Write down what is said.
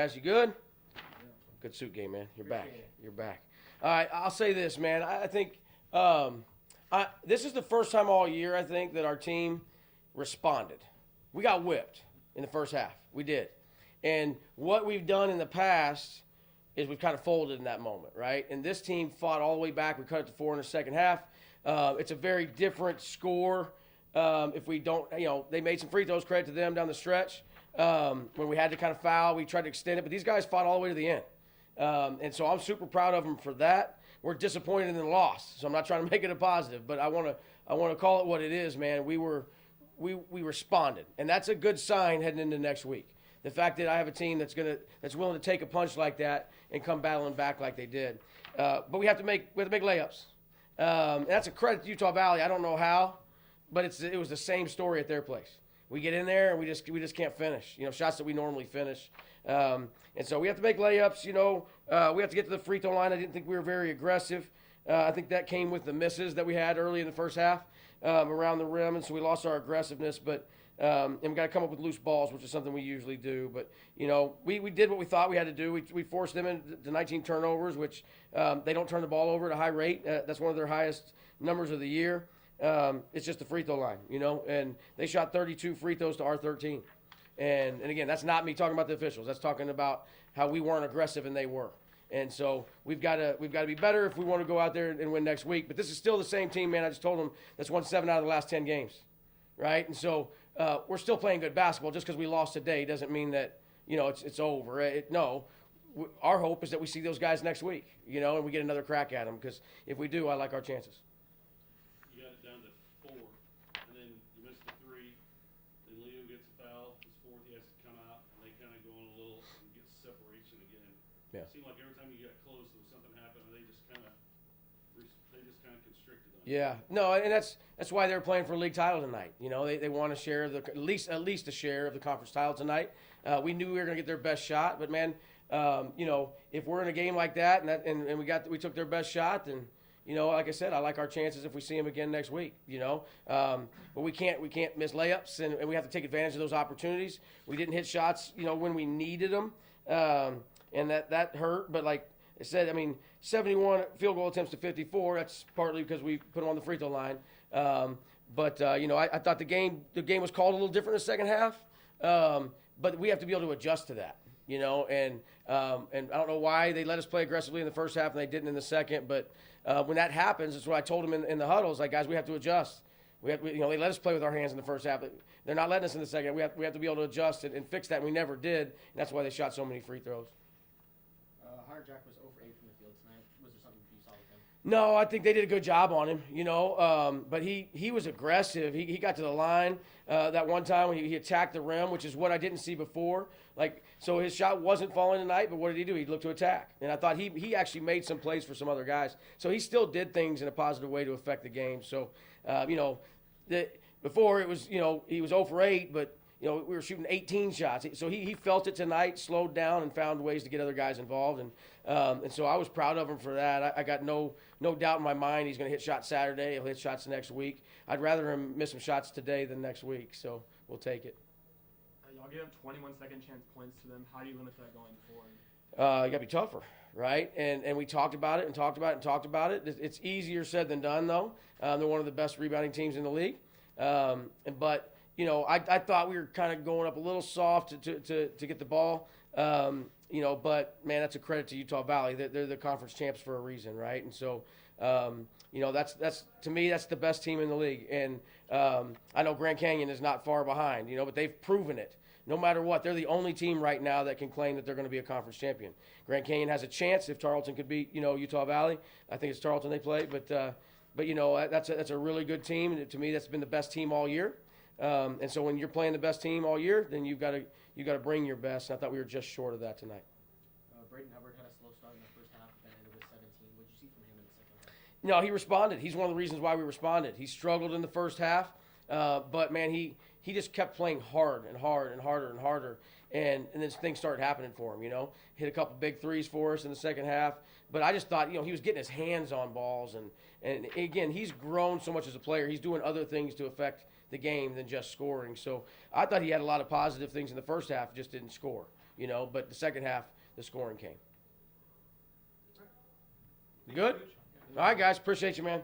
Raz. You good? Good suit game, man. You're back. You're back. All right, I'll say this, man. I think this is the first time all year, I think, that our team responded. We got whipped in the first half. We did. And what we've done in the past is we've kind of folded in that moment, right? And this team fought all the way back. We cut it to 4 in the second half. It's a very different score. If we don't, they made some free throws, credit to them down the stretch. When we had to kind of foul, we tried to extend it. But these guys fought all the way to the end. And so I'm super proud of them for that. We're disappointed in the loss, so I'm not trying to make it a positive. But I want to call it what it is, man. We responded. And that's a good sign heading into next week. The fact that I have a team that's willing to take a punch like that and come battling back like they did. But we have to make layups. And that's a credit to Utah Valley. I don't know how, but it was the same story at their place. We get in there and we just can't finish. Shots that we normally finish. And so we have to make layups. We have to get to the free throw line. I didn't think we were very aggressive. I think that came with the misses that we had early in the first half around the rim, and so we lost our aggressiveness. But and we got to come up with loose balls, which is something we usually do. But we did what we thought we had to do. We forced them into 19 turnovers, which they don't turn the ball over at a high rate. That's one of their highest numbers of the year. It's just the free throw line, and they shot 32 free throws to our 13. And again, that's not me talking about the officials. That's talking about how we weren't aggressive and they were. And so we've got to be better if we want to go out there and win next week. But this is still the same team, man. I just told them that's won 7 out of the last 10 games, right? And so we're still playing good basketball. Just because we lost today doesn't mean that it's over. Our hope is that we see those guys next week, and we get another crack at them. Because if we do, I like our chances. You got it down to 4, and then you missed the 3. Then Leo gets a foul. His 4th, he has to come out, and they kind of go on a little and get separation again. Yeah. It seemed like every time you got close, there was something happened, and they just kind of constricted on you. Yeah, no, and that's why they're playing for a league title tonight. They want to share at least a share of the conference title tonight. We knew we were going to get their best shot, but man, if we're in a game like that and we took their best shot, then like I said, I like our chances if we see them again next week. But we can't miss layups, and we have to take advantage of those opportunities. We didn't hit shots, when we needed them, and that hurt. But like I said, 71 field goal attempts to 54. That's partly because we put them on the free throw line. But I thought the game was called a little different in the second half. But we have to be able to adjust to that. And I don't know why they let us play aggressively in the first half and they didn't in the second. But when that happens, it's what I told them in the huddles. Like, guys, we have to adjust. They let us play with our hands in the first half. They're not letting us in the second. We have to be able to adjust and fix that. And we never did. And that's why they shot so many free throws. Jack was 0 for 8 from the field tonight. Was there something you saw with him? No, I think they did a good job on him, but he was aggressive. He got to the line that one time when he attacked the rim, which is what I didn't see before. So his shot wasn't falling tonight, but what did he do? He looked to attack. And I thought he actually made some plays for some other guys. So he still did things in a positive way to affect the game. So, before it was, he was 0 for 8, but we were shooting 18 shots. So he felt it tonight, slowed down, and found ways to get other guys involved. And so I was proud of him for that. I got no doubt in my mind he's going to hit shots Saturday. He'll hit shots next week. I'd rather him miss some shots today than next week. So we'll take it. Y'all gave up 21 second chance points to them. How do you limit that going forward? You got to be tougher, right? And we talked about it and talked about it and talked about it. It's easier said than done, though. They're one of the best rebounding teams in the league. But I thought we were kind of going up a little soft to get the ball. But man, that's a credit to Utah Valley. They're the conference champs for a reason, right? And so, that's to me, that's the best team in the league. And I know Grand Canyon is not far behind, but they've proven it. No matter what, they're the only team right now that can claim that they're going to be a conference champion. Grand Canyon has a chance if Tarleton could beat, Utah Valley. I think it's Tarleton they play, but that's a really good team. And to me, that's been the best team all year. And so when you're playing the best team all year, then you've got to bring your best. And I thought we were just short of that tonight. Brayden Hubbard had a slow start in the first half, then ended with 17. What did you see from him in the second half? No, he responded. He's one of the reasons why we responded. He struggled in the first half, but man, he just kept playing hard and hard and harder and harder. And then things started happening for him, Hit a couple big threes for us in the second half. But I just thought, he was getting his hands on balls. And again, he's grown so much as a player. He's doing other things to affect the game than just scoring. So I thought he had a lot of positive things in the first half, just didn't score. you know. But the second half, the scoring came. Good. All right, guys. Appreciate you, man.